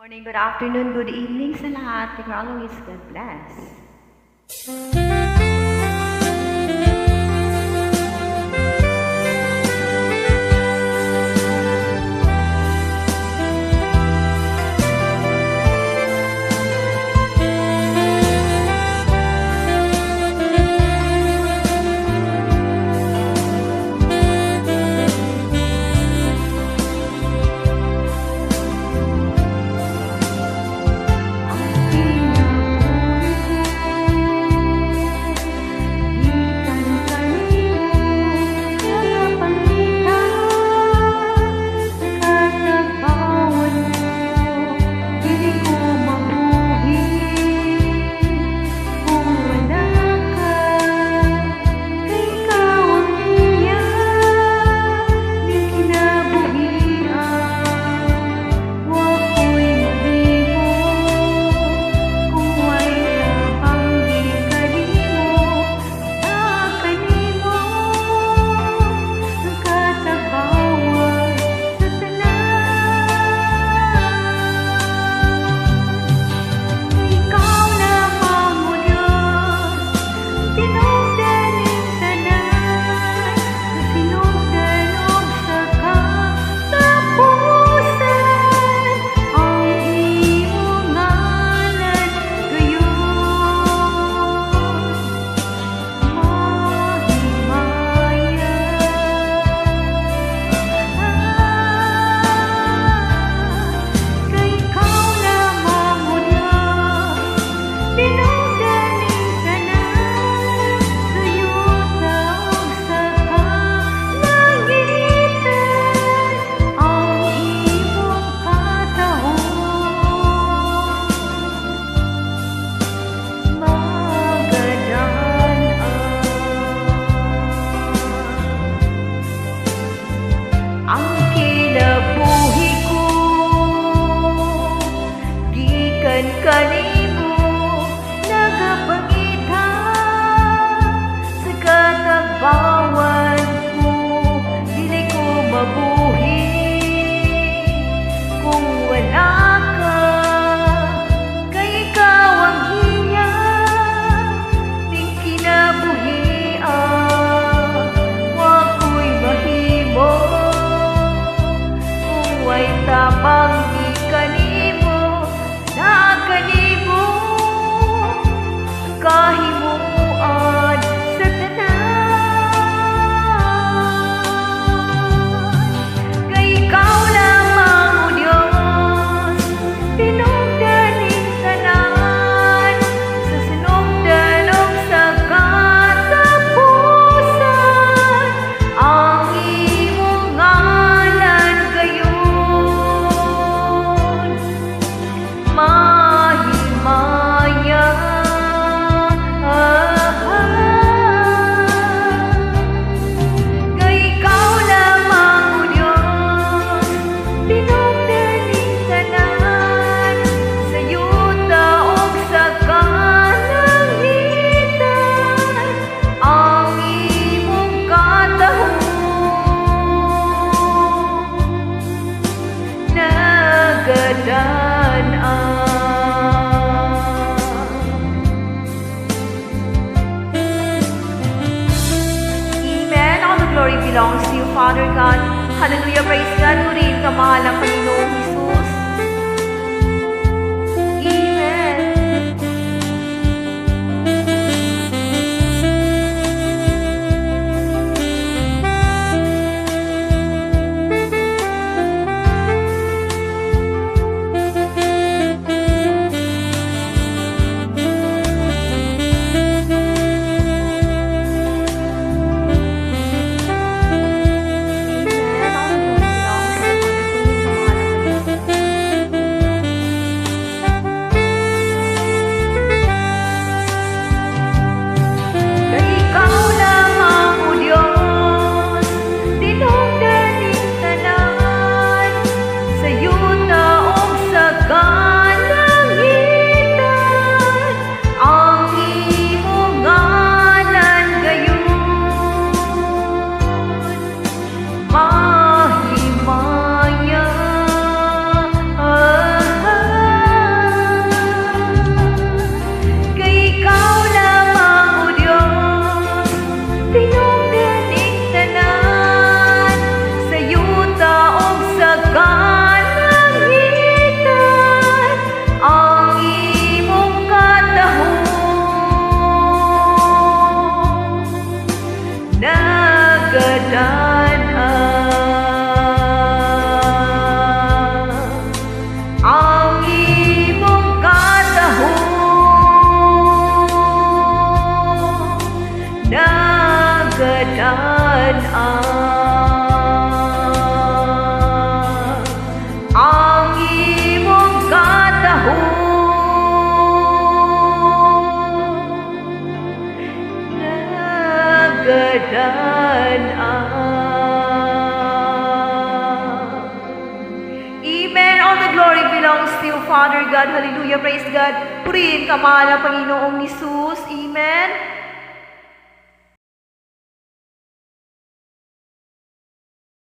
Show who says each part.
Speaker 1: Morning, good afternoon, good evening sa lahat. Always God bless. Kanimo nagapangita sa katagbawan mo, dili ko mabuhi kung wala ka. Kay ikaw ang hiya ning kinabuhian, wa ko'y mahimo kung way tapang di kanimo. Kanimo kahimuan sa tanan, kay ikaw lamang o Diyos, pinugdaning tanan sa sinugdan o sa katapusan, ang imong ngalan gayon. Mahimaya, kay ikaw lamang o Diyos, pinugdaning tanan sa yuta o sa kalangitan, ang imong katahon nagadan-an. Glory belongs to you, Father God. Hallelujah, praise God. Purihin ka, mahal ang Panginoong Jesus. Amen. All the glory belongs to you, Father. Purihin ka, mahal ang Panginoong ang imong katahon nagadan. Amen. All the glory belongs to you, Father God. Hallelujah. Praise God. Purihin ka, mahal na Panginoong Hesus. Amen.